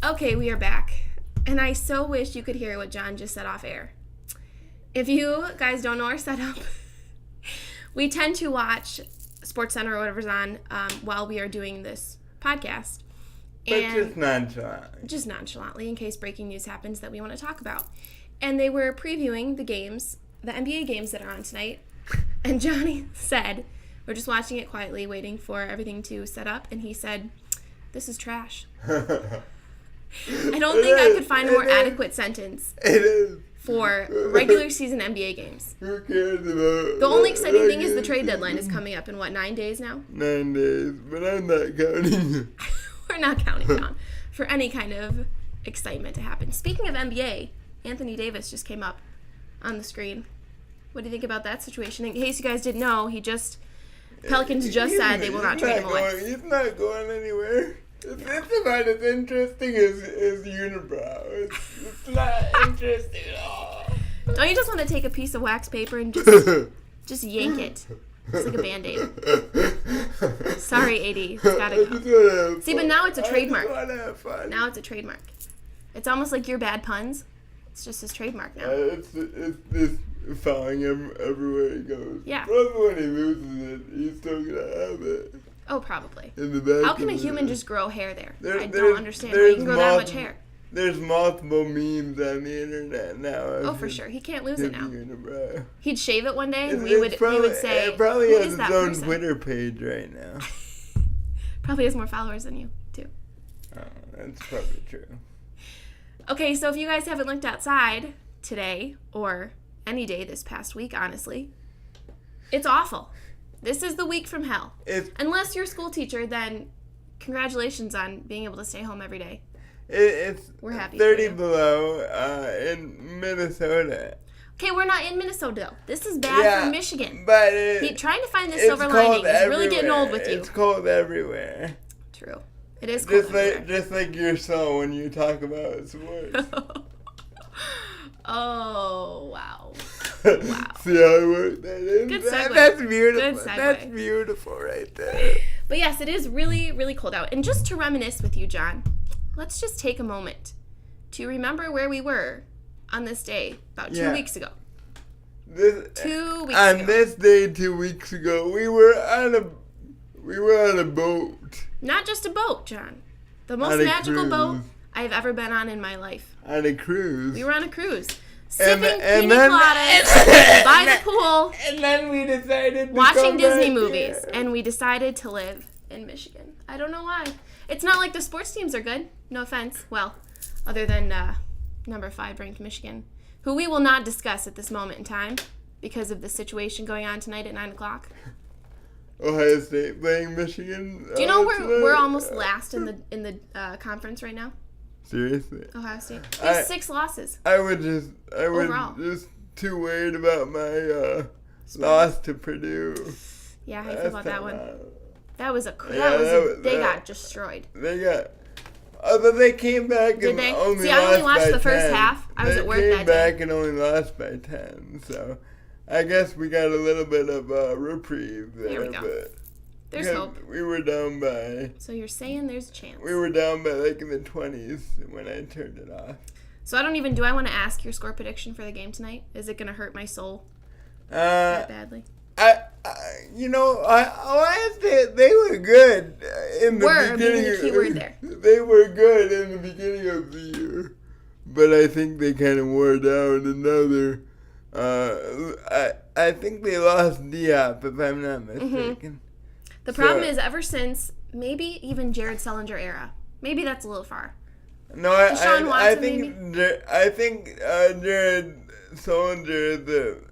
Okay, we are back, and I so wish you could hear what John just said off air. If you guys don't know our setup, we tend to watch SportsCenter or whatever's on while we are doing this podcast. But just nonchalantly. Just nonchalantly, in case breaking news happens that we want to talk about. And they were previewing the games, the NBA games that are on tonight, and Johnny said, we're just watching it quietly, waiting for everything to set up, and he said, "This is trash." I don't think I could find a more adequate sentence for regular season NBA games. Who cares about The only exciting thing is the trade deadline is coming up in, 9 days now? 9 days, but I'm not counting. We're not counting down for any kind of excitement to happen. Speaking of NBA, Anthony Davis just came up on the screen. What do you think about that situation? In case you guys didn't know, Pelicans just said they will not trade him away. He's not going anywhere. It's about as interesting as unibrow. It's not interesting at all. Don't you just want to take a piece of wax paper and just yank it? It's like a Band-Aid. Sorry, AD. It's gotta go. See, but now it's a trademark. Now it's a trademark. It's almost like your bad puns. It's just his trademark now. It's just following him everywhere he goes. Yeah. Probably when he loses it, he's still gonna have it. Oh, probably. In the back. How can a human just grow hair there? I don't understand how you can grow that much hair. There's multiple memes on the internet now. Oh, for sure. He can't lose it now. Unibrow. He'd shave it one day, and we would say, it probably "Who has is its that own person?" Twitter page right now. Probably has more followers than you, too. Oh, that's probably true. Okay, so if you guys haven't looked outside today, or any day this past week, honestly, it's awful. This is the week from hell. Unless you're a school teacher, then congratulations on being able to stay home every day. We're happy 30 below in Minnesota. Okay, we're not in Minnesota, though. This is bad for Michigan. But trying to find the silver lining is really getting old with you. It's cold everywhere. True. It is cold everywhere. Just like your soul when you talk about sports. Oh, wow. Wow. See how I worked that in? Good segue. That's beautiful. Good segue. That's beautiful right there. But yes, it is really, really cold out. And just to reminisce with you, John, let's just take a moment to remember where we were on this day about 2 weeks ago. 2 weeks ago. On this day 2 weeks ago, we were on a boat. Not just a boat, John. The most magical boat I've ever been on in my life. On a cruise. We were on a cruise. Sipping pina coladas by the pool. And then we decided to watching Disney movies. Here. And we decided to live in Michigan. I don't know why. It's not like the sports teams are good. No offense. Well, other than number 5 ranked Michigan, who we will not discuss at this moment in time because of the situation going on tonight at 9 o'clock. Ohio State playing Michigan. Do you know we're almost last in the conference right now? Seriously? Ohio State. We have 6 losses. I was just too worried about my loss to Purdue. Yeah, how do you feel about that one? They got destroyed. Although they came back and only lost by 10. See, I only watched the first half. I was at work that day. They came back and only lost by 10, so I guess we got a little bit of a reprieve there. Here we go. But there's hope. We were down by... So you're saying there's a chance. We were down by like in the 20s when I turned it off. So do I want to ask your score prediction for the game tonight? Is it going to hurt my soul that badly? Ohio State, they were good in the beginning. The key word there. They were good in the beginning of the year, but I think they kind of wore down, and now they're. I think they lost Diop, if I'm not mistaken. The problem is, ever since maybe even Jared Sullinger era, maybe that's a little far. No, I think Jared Sullinger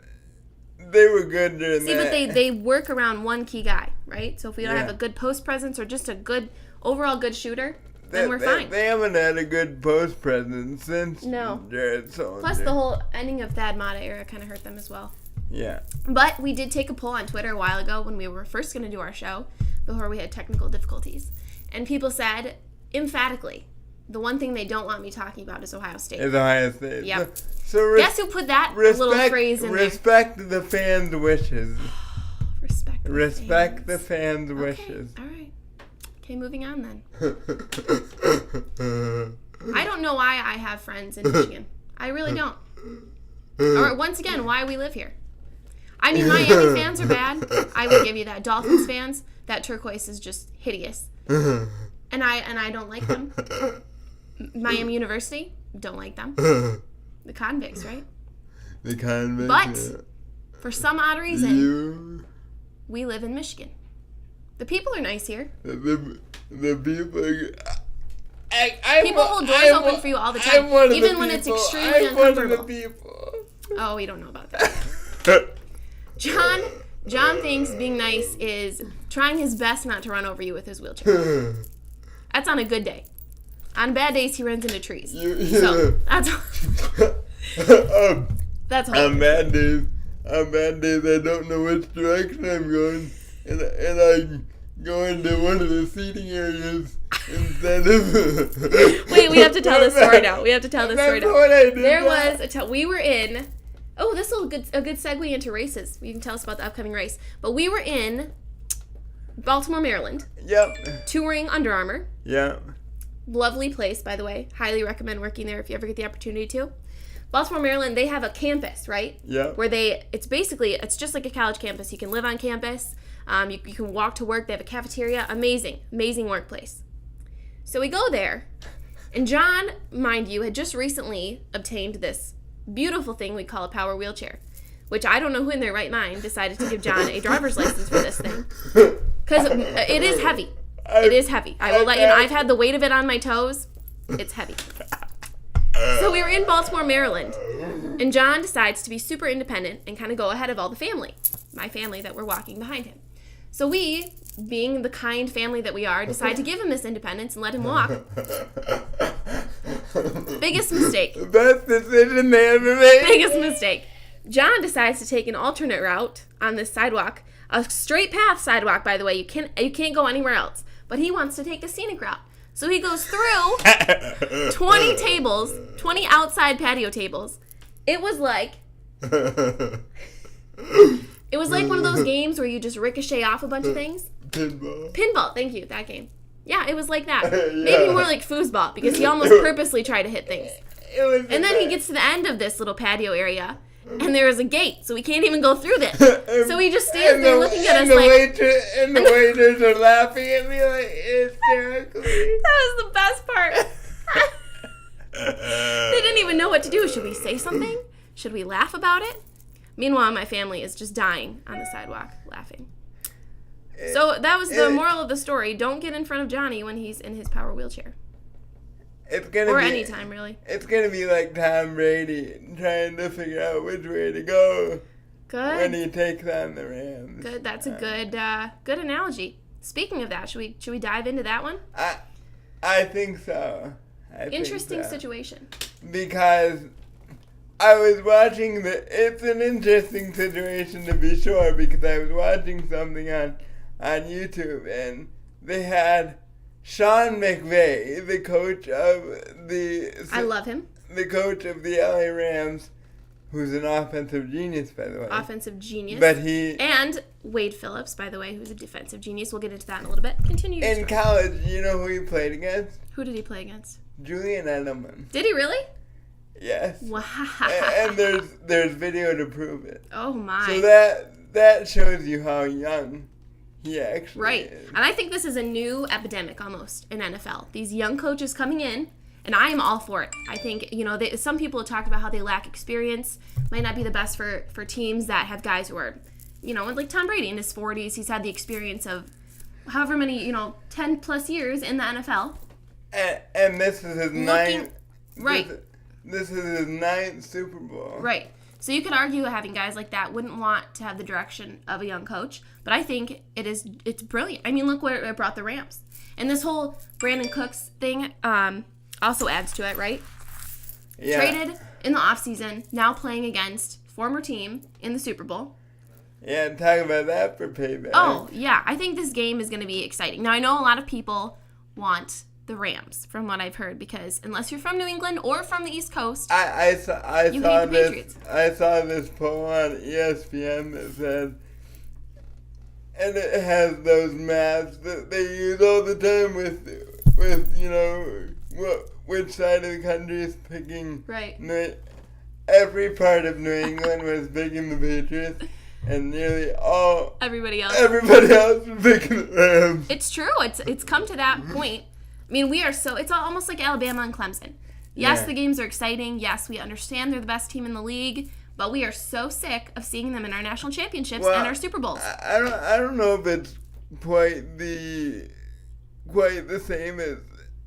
they were good during that. See, but they work around one key guy, right? So if we don't have a good post presence or just a good overall good shooter, then we're fine. They haven't had a good post presence since Jared Sullinger. Plus the whole ending of Thad Matta era kind of hurt them as well. Yeah. But we did take a poll on Twitter a while ago when we were first going to do our show before we had technical difficulties. And people said emphatically the one thing they don't want me talking about is Ohio State. Yep. So guess who put that little phrase in there? Respect the fans' wishes. Respect the fans' wishes. All right. Okay, moving on then. I don't know why I have friends in Michigan. I really don't. Or once again, why we live here. I mean, Miami fans are bad. I would give you that. Dolphins fans, that turquoise is just hideous. And I don't like them. Miami University, don't like them. The convicts, right? The convicts. But for some odd reason, we live in Michigan. The people are nice here. The people. People hold doors open for you all the time, even when it's extremely uncomfortable. Oh, we don't know about that. John thinks being nice is trying his best not to run over you with his wheelchair. That's on a good day. On bad days, he runs into trees. So that's all. On bad days, I don't know which direction I'm going, and I go into one of the seating areas instead of. Wait, we have to tell this story now. What we were in. Oh, this is a good segue into races. You can tell us about the upcoming race. But we were in Baltimore, Maryland. Yep. Touring Under Armour. Yep. Lovely place, by the way. Highly recommend working there if you ever get the opportunity to. Baltimore, Maryland, they have a campus, right? Yeah. Where it's just like a college campus. You can live on campus. You can walk to work. They have a cafeteria. Amazing workplace. So we go there, and John, mind you, had just recently obtained this beautiful thing we call a power wheelchair, which I don't know who in their right mind decided to give John a driver's license for this thing. Because it is heavy. It is heavy. I will let you know. I've had the weight of it on my toes. It's heavy. So we were in Baltimore, Maryland, and John decides to be super independent and kind of go ahead of all the family, my family that were walking behind him. So we, being the kind family that we are, decide to give him this independence and let him walk. Biggest mistake. Best decision they ever made. Biggest mistake. John decides to take an alternate route on this sidewalk, a straight path sidewalk, by the way. You can't go anywhere else. But he wants to take a scenic route. So he goes through 20 tables, 20 outside patio tables. It was like one of those games where you just ricochet off a bunch of things. Pinball, thank you, that game. Yeah, it was like that. Maybe more like foosball, because he almost purposely tried to hit things. And then he gets to the end of this little patio area, and there is a gate, so we can't even go through this. So he just stands there looking at us like... And the waiters are laughing at me like hysterically. That was the best part. They didn't even know what to do. Should we say something? Should we laugh about it? Meanwhile, my family is just dying on the sidewalk, laughing. So that was the moral of the story. Don't get in front of Johnny when he's in his power wheelchair. Anytime, really. It's going to be like Tom Brady trying to figure out which way to go. Good. When he takes on the Rams. Good. That's a good analogy. Speaking of that, should we dive into that one? I think so. Interesting situation. Because I was watching it's an interesting situation to be sure, because I was watching something on YouTube, and they had Sean McVay, the coach of I love him. The coach of the LA Rams, who's an offensive genius, by the way. Offensive genius. And Wade Phillips, by the way, who's a defensive genius. We'll get into that in a little bit. Continue. In college, you know who he played against? Who did he play against? Julian Edelman. Did he really? Yes. Wow. And there's video to prove it. Oh my. So that shows you how young he actually is. And I think this is a new epidemic almost in NFL. These young coaches coming in, and I am all for it. I think, some people have talked about how they lack experience, might not be the best for teams that have guys who are, like Tom Brady in his 40s. He's had the experience of however many, 10 plus years in the NFL. And this is his ninth. Right. This is his ninth Super Bowl. Right. So you could argue having guys like that wouldn't want to have the direction of a young coach, but I think it's brilliant. I mean, look where it brought the Rams. And this whole Brandon Cooks thing also adds to it, right? Yeah. Traded in the offseason, now playing against former team in the Super Bowl. Yeah, talk about that for payback. Oh, yeah. I think this game is going to be exciting. Now, I know a lot of people want the Rams, from what I've heard, because unless you're from New England or from the East Coast, I saw hate the Patriots. I saw this poll on ESPN that said, and it has those maps that they use all the time with which side of the country is picking. Right. Every part of New England was picking the Patriots, and nearly everybody else was picking the Rams. It's true. It's come to that point. I mean, it's almost like Alabama and Clemson. Yes, the games are exciting. Yes, we understand they're the best team in the league, but we are so sick of seeing them in our national championships and our Super Bowls. I don't know if it's quite the same as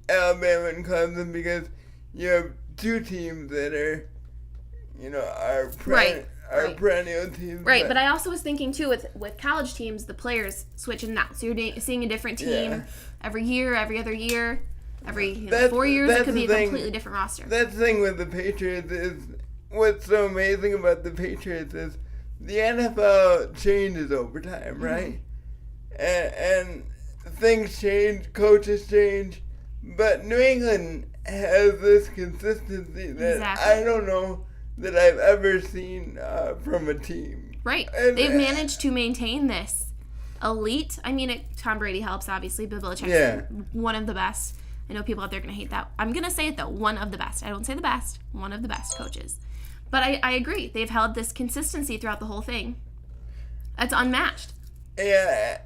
Alabama and Clemson, because you have two teams that are, perennial teams. Right, but I also was thinking too with college teams, the players switching out. So you're seeing a different team every year, every other year, every 4 years. It could be a completely different roster. That's the thing with the Patriots is, what's so amazing about the Patriots is the NFL changes over time, right? And things change, coaches change, but New England has this consistency that I don't know that I've ever seen from a team. Right. They've managed to maintain this elite. I mean, Tom Brady helps, obviously, but Belichick's one of the best. I know people out there are going to hate that. I'm going to say it, though. One of the best. I don't say the best. One of the best coaches. But I agree. They've held this consistency throughout the whole thing. That's unmatched. Yeah.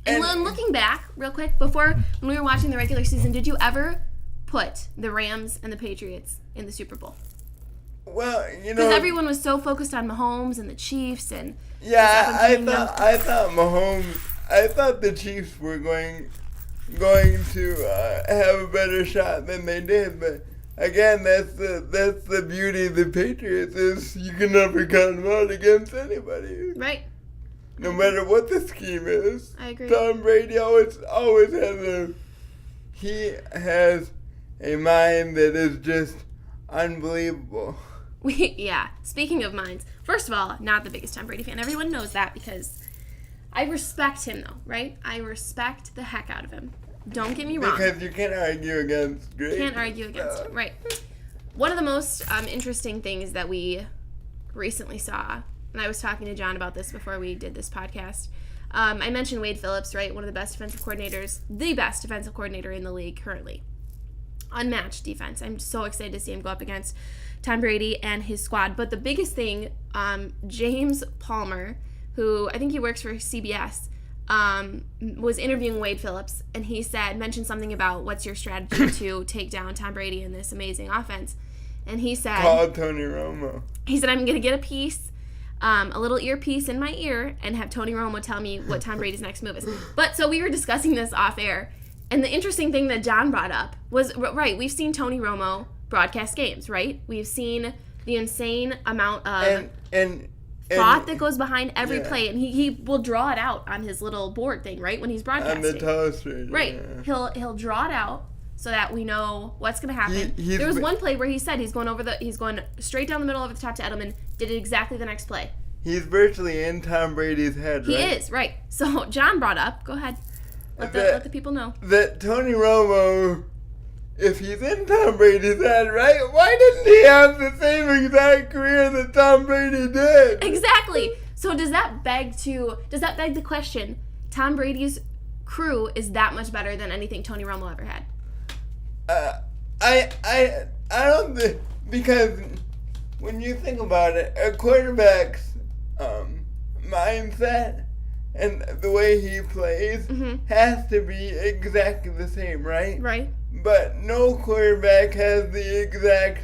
And looking back, real quick, before, when we were watching the regular season, did you ever put the Rams and the Patriots in the Super Bowl? Well, because everyone was so focused on Mahomes and the Chiefs and I thought Mahomes. I thought the Chiefs were going to have a better shot than they did, but again, that's the beauty of the Patriots is you can never count them out against anybody. Right. No matter what the scheme is. I agree. Tom Brady always has he has a mind that is just unbelievable. Speaking of minds, first of all, not the biggest Tom Brady fan. Everyone knows that because I respect him, though, right? I respect the heck out of him. Don't get me wrong. Because you can't argue against great. Can't argue against him, right. One of the most interesting things that we recently saw, and I was talking to John about this before we did this podcast, I mentioned Wade Phillips, right? One of the best defensive coordinators, the best defensive coordinator in the league currently. Unmatched defense. I'm so excited to see him go up against Tom Brady and his squad. But the biggest thing, James Palmer, who I think he works for CBS, was interviewing Wade Phillips, and he mentioned something about what's your strategy to take down Tom Brady in this amazing offense. And he said, call Tony Romo. He said, I'm going to get a little earpiece in my ear and have Tony Romo tell me what Tom Brady's next move is. But so we were discussing this off air, and the interesting thing that John brought up was, right, we've seen Tony Romo broadcast games, right? We've seen the insane amount of thought that goes behind every play, and he will draw it out on his little board thing, right, when he's broadcasting. On the telestrator. Right. Yeah. He'll draw it out so that we know what's going to happen. There was one play where he said he's going straight down the middle over the top to Edelman, did it exactly the next play. He's virtually in Tom Brady's head, right? He is, right. So John brought up, go ahead, let the people know. That Tony Romo, if he's in Tom Brady's head, right, why didn't he have the same exact career that Tom Brady did? Exactly. So does that beg the question, Tom Brady's crew is that much better than anything Tony Romo ever had? I don't think, because when you think about it, a quarterback's mindset and the way he plays has to be exactly the same, right? Right. But no quarterback has the exact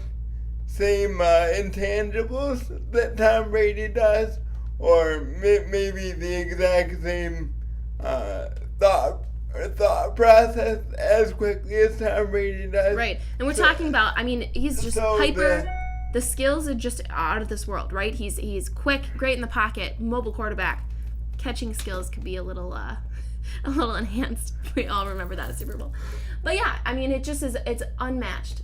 same intangibles that Tom Brady does, or maybe the exact same thought process as quickly as Tom Brady does. Right. And we're talking about, I mean, he's just hyper. The skills are just out of this world, right? He's quick, great in the pocket, mobile quarterback. Catching skills could be a little enhanced. We all remember that at Super Bowl. But yeah, I mean, it just is, it's unmatched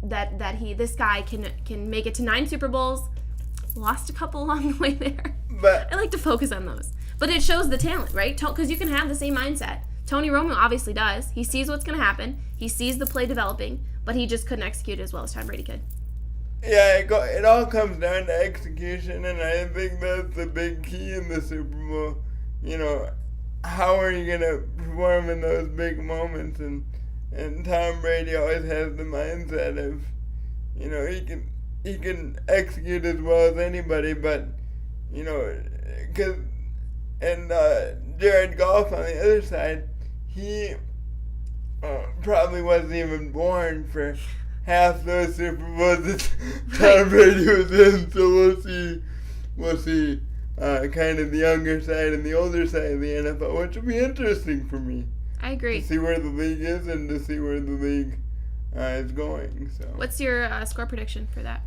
that this guy can make it to 9 Super Bowls. Lost a couple along the way there. But I like to focus on those. But it shows the talent, right? Because you can have the same mindset. Tony Romo obviously does. He sees what's going to happen. He sees the play developing, but he just couldn't execute as well as Tom Brady could. Yeah, it all comes down to execution, and I think that's the big key in the Super Bowl. How are you going to perform in those big moments? And Tom Brady always has the mindset of, he can execute as well as anybody, but, Jared Goff on the other side, he probably wasn't even born for half those Super Bowls that Tom Brady was in, so we'll see kind of the younger side and the older side of the NFL, which will be interesting for me. I agree. To see where the league is and to see where the league is going. So, what's your score prediction for that?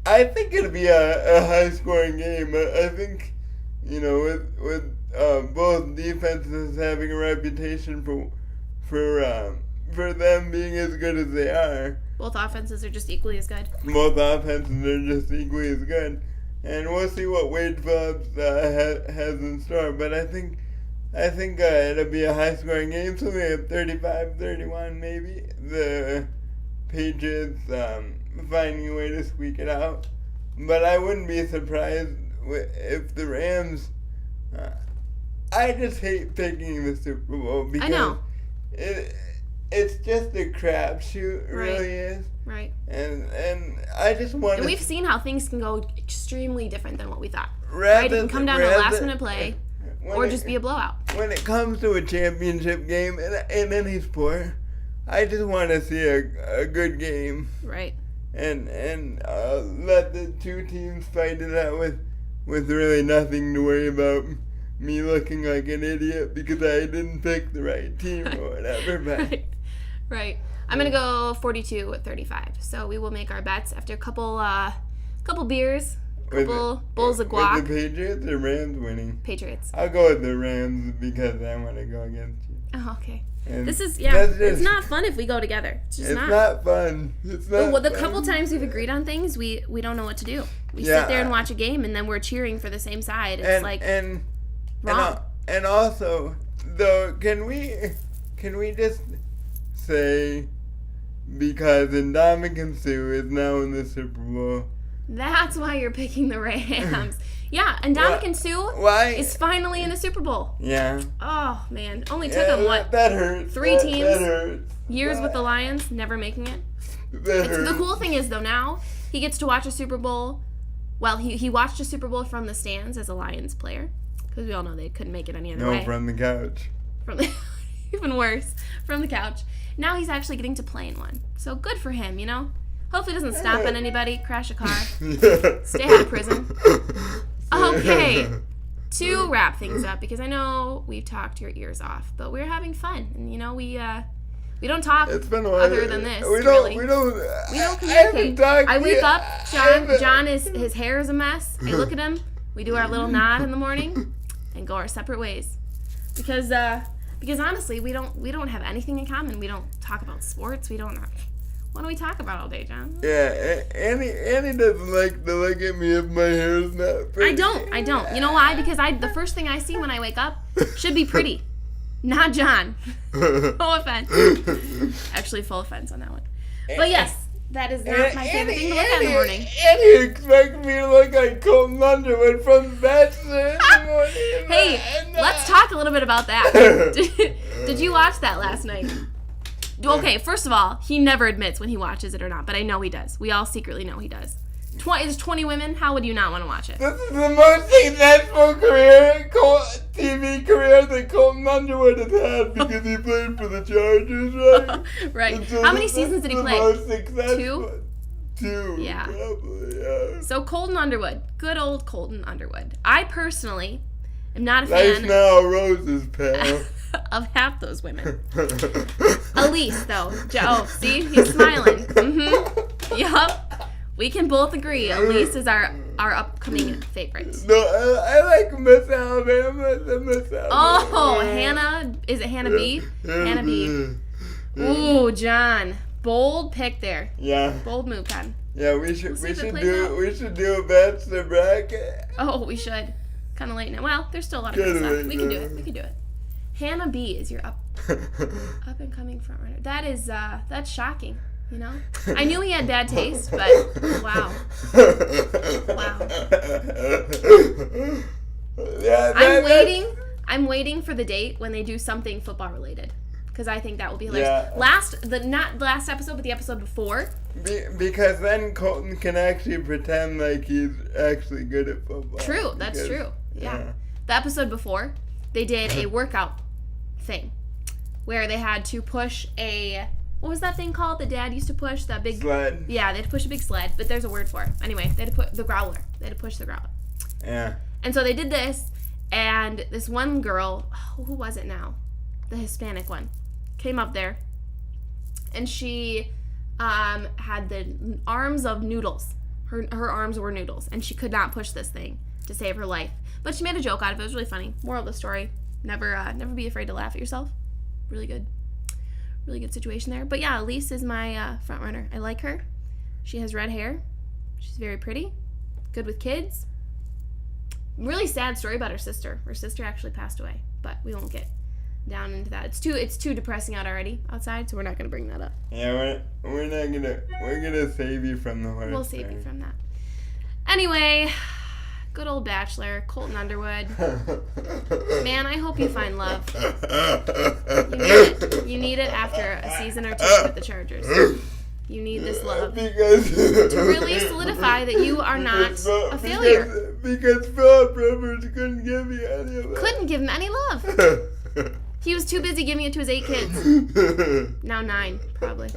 I think it'll be a high-scoring game. I think, with both defenses having a reputation for them being as good as they are. Both offenses are just equally as good. Both offenses are just equally as good. And we'll see what Wade Phillips has in store. But I think it'll be a high-scoring game, something like 35-31 maybe. The Patriots finding a way to squeak it out. But I wouldn't be surprised if the Rams... I just hate picking the Super Bowl because I know. It's just a crapshoot, it really is. Right. And I just want to... And we've seen how things can go extremely different than what we thought. Right? It can come down to a last-minute play or just be a blowout. When it comes to a championship game in any sport, I just want to see a good game. Right. And let the two teams fight it out with really nothing to worry about. Me looking like an idiot because I didn't pick the right team or whatever. But right. I'm gonna go 42-35. So we will make our bets after a couple beers, couple bowls of guac. With the Patriots or Rams winning? Patriots. I'll go with the Rams because I want to go against you. Oh, okay. And this is it's not fun if we go together. It's not fun. It's not. Well, the couple times we've agreed on things, we don't know what to do. We sit there and watch a game, and then we're cheering for the same side. It's wrong. And also, though, can we just say because Ndamukong Suh is now in the Super Bowl? That's why you're picking the Rams. Yeah, and Ndamukong Suh is finally in the Super Bowl. Yeah. Oh, man. Only took him, what? That hurts. 3 teams? That hurts. Years with the Lions, never making it. The cool thing is, though, now he gets to watch a Super Bowl. Well, he watched a Super Bowl from the stands as a Lions player. Because we all know they couldn't make it any other way. No, from the couch. Even worse, from the couch. Now he's actually getting to play in one. So good for him, Hopefully he doesn't stomp on anybody, crash a car, stay out of prison. Okay, to wrap things up, because I know we've talked your ears off, but we're having fun. And, we don't talk other than this, we don't I communicate. I wake up, his hair is a mess. I look at him, we do our little nod in the morning, and go our separate ways. Because honestly, we don't have anything in common. We don't talk about sports. What do we talk about all day, John? Yeah, Annie doesn't like to look at me if my hair is not pretty. I don't. You know why? Because the first thing I see when I wake up should be pretty. Not John. No offense. Actually, full offense on that one. But yes, that is not my favorite thing to look at in the morning. And you expect me to look like Colton Underwood from The Bachelor in the morning. Hey, let's talk a little bit about that. Did you watch that last night? Okay, first of all, he never admits when he watches it or not, but I know he does. We all secretly know he does. There's 20 women. How would you not want to watch it? This is the most successful TV career that Colton Underwood has had because he played for the Chargers, right? Right. So how many seasons did he play? Most successful. 2? 2. Yeah. Probably, yeah. So Colton Underwood. Good old Colton Underwood. I personally am not a fan. Nice now, roses, pal. Of half those women. Elise, though. See? He's smiling. Mm-hmm. Yup. We can both agree. Elise is our upcoming favorite. No, I like Miss Alabama. Oh, Hannah. Is it Hannah B? Hannah B. Ooh, John. Bold pick there. Yeah. Bold move, Ken. Yeah, we should do a Bachelor bracket. Oh, we should. Kind of late now. Well, there's still a lot of good stuff. We can do it. Hannah B is your Up and coming frontrunner. That is, that's shocking, you know? I knew he had bad taste, but wow. Wow. Yeah, I'm waiting for the date when they do something football related. Because I think that will be hilarious. Yeah. Not the last episode, but the episode before. Because then Colton can actually pretend like he's actually good at football. True, that's true. Yeah. The episode before, they did a workout thing where they had to push what was that thing called that Dad used to push? That big sled. Yeah, they had to push a big sled, but there's a word for it. Anyway, they had to put the growler. They had to push the growler. Yeah. And so they did this, and this one girl, who was it now? The Hispanic one, came up there, and she had the arms of noodles. Her arms were noodles, and she could not push this thing to save her life. But she made a joke out of it. It was really funny. Moral of the story: never be afraid to laugh at yourself. Really good situation there. But yeah, Elise is my front runner. I like her. She has red hair. She's very pretty. Good with kids. Really sad story about her sister. Her sister actually passed away, but we won't get down into that. It's too depressing outside, so we're not gonna bring that up. Yeah, we're gonna save you from the horror. We'll save you from that. Anyway, good old Bachelor, Colton Underwood. Man, I hope you find love. You need it after a season or two with the Chargers. You need this love to really solidify that you are not a failure. Because Philip Rivers couldn't give you any love. Couldn't give him any love. He was too busy giving it to his 8 kids. Now 9, probably.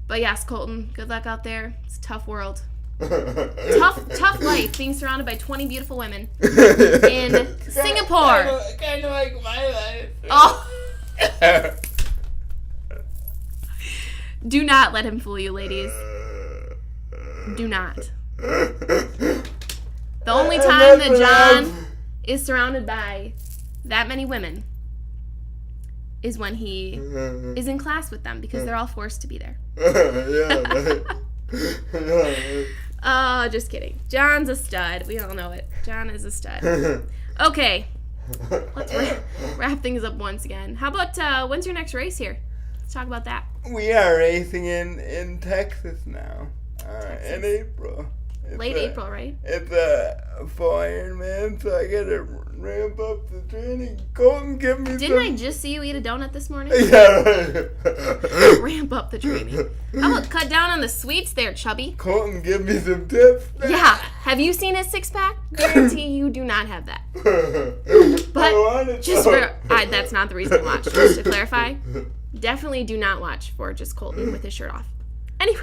But yes, Colton, good luck out there. It's a tough world. Tough life, being surrounded by 20 beautiful women in Singapore. Kind of like my life. Oh. Do not let him fool you, ladies. Do not. The only time that John is surrounded by that many women is when he is in class with them, because they're all forced to be there. Oh, just kidding. John's a stud. We all know it. John is a stud. Okay. Let's wrap things up once again. How about, when's your next race here? Let's talk about that. We are racing in Texas now. In April. Late April, right? It's a 4 Ironman, so I gotta ramp up the training. Colton, give me Didn't I just see you eat a donut this morning? Yeah. Ramp up the training. How about cut down on the sweets there, chubby? Colton, give me some tips. Yeah. Have you seen his 6-pack? Guarantee you do not have that. But just for that's not the reason to watch. Just to clarify, definitely do not watch for just Colton with his shirt off. Anyway,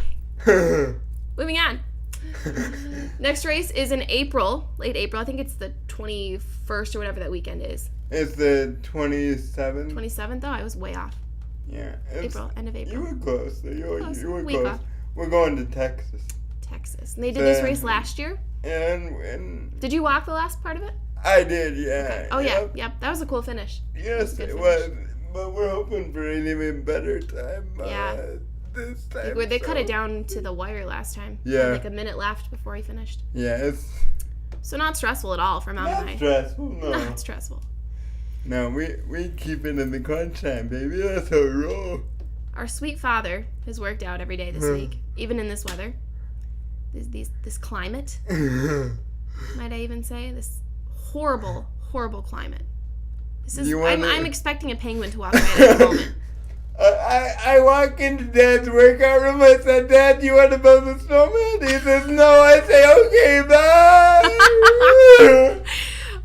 moving on. Next race is in April, late April. I think it's the 21st or whatever that weekend is. It's the 27th. 27th, though? I was way off. Yeah. April, end of April. You were close. You were Week close. off. We're going to Texas. And they did this race last year? And did you walk the last part of it? I did, yeah. Okay. Oh, yep. yeah. That was a cool finish. Yes, it was. But we're hoping for an even better time. Yeah. This time. They cut it down to the wire last time. Yeah. Like a minute left before he finished. Yeah, so not stressful at all for Mountain High. Not stressful, no. Not stressful. No, we keep it in the crunch time, baby. That's how we roll. Our sweet father has worked out every day this week, even in this weather. This climate, might I even say? This horrible, horrible climate. I'm expecting a penguin to walk by at the moment. I walk into Dad's workout room. I said, Dad, do you want to build a snowman? He says, no. I say, okay, bye.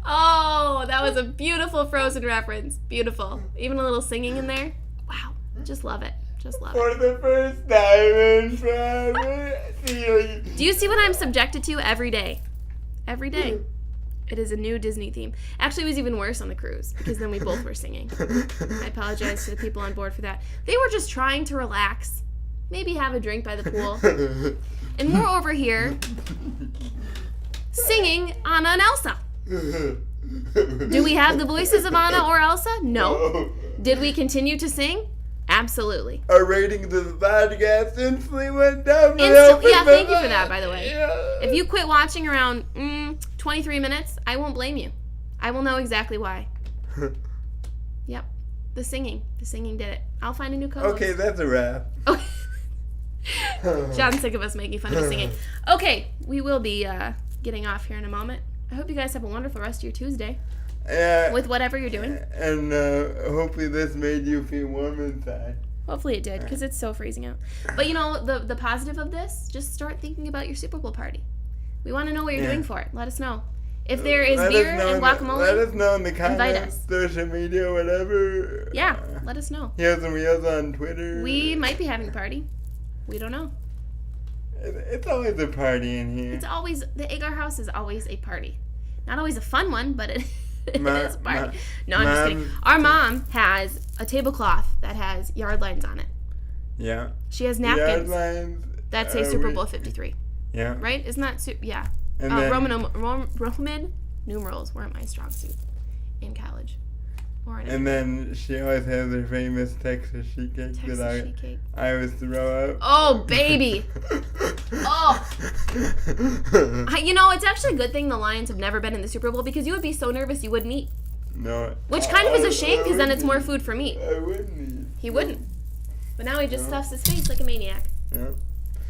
Oh, that was a beautiful Frozen reference. Beautiful. Even a little singing in there. Wow. Just love it. For the first time in forever. Do you see what I'm subjected to every day? Every day. It is a new Disney theme. Actually, it was even worse on the cruise, because then we both were singing. I apologize to the people on board for that. They were just trying to relax, maybe have a drink by the pool. And we're over here singing Anna and Elsa. Do we have the voices of Anna or Elsa? No. Did we continue to sing? Absolutely. Our rating to the podcast instantly went down. Yeah, thank you for that, by the way. Yeah. If you quit watching around 23 minutes, I won't blame you. I will know exactly why. Yep. The singing did it. I'll find a new co-host. Okay, that's a wrap. Okay. John's sick of us making fun of singing. Okay, we will be getting off here in a moment. I hope you guys have a wonderful rest of your Tuesday. With whatever you're doing. And hopefully this made you feel warm inside. Hopefully it did, because it's so freezing out. But you know, the positive of this, just start thinking about your Super Bowl party. We want to know what you're doing for it. Let us know. If there is beer and guacamole, let us know in the comments, invite us. Social media, whatever. Yeah, let us know. Heels and Wheels on Twitter. We might be having a party. We don't know. It's always a party in here. It's always, the Agar house is always a party. Not always a fun one, but it is a party. No, I'm just kidding. Our mom has a tablecloth that has yard lines on it. Yeah. She has napkins Yard lines. that say Super Bowl 53. Yeah. Right? Isn't that, yeah. And then, Roman numerals weren't my strong suit in college. And then she always has her famous Texas sheet cake I always throw out. Oh, baby. Oh. You know, it's actually a good thing the Lions have never been in the Super Bowl, because you would be so nervous you wouldn't eat. No. Which kind of is a shame, because then it's more food for me. I wouldn't eat. He wouldn't. But now he just stuffs his face like a maniac. Yeah.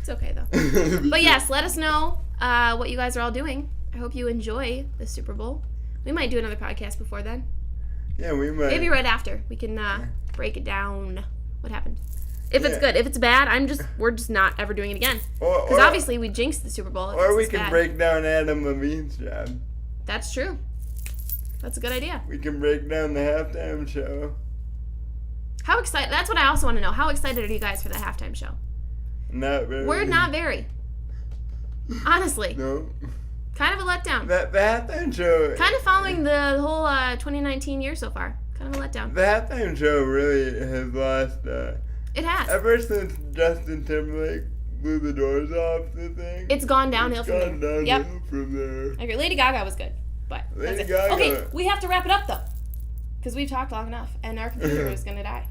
It's okay, though. But yes, let us know what you guys are all doing. I hope you enjoy the Super Bowl. We might do another podcast before then. Yeah, we might. Maybe right after. We can break it down. What happened? If it's good. If it's bad, we're just not ever doing it again. Because obviously we jinxed the Super Bowl. Or we can break down Adam Levine's job. That's true. That's a good idea. We can break down the halftime show. How excited? That's what I also want to know. How excited are you guys for the halftime show? Not very. We're not very. Honestly. No. Kind of a letdown. The halftime show. Kind of following the whole 2019 year so far. Kind of a letdown. The halftime show really has lost. It has. Ever since Justin Timberlake blew the doors off the thing. It's gone downhill from there. It's gone downhill from there. I agree. Lady Gaga was good. But Lady Gaga. Okay, we have to wrap it up though. Because we've talked long enough. And our computer is going to die.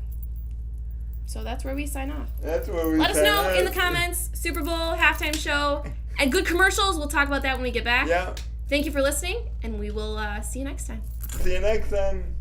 So that's where we sign off. That's where we Let us know in the comments. Super Bowl, halftime show, and good commercials. We'll talk about that when we get back. Yeah. Thank you for listening, and we will see you next time. See you next time.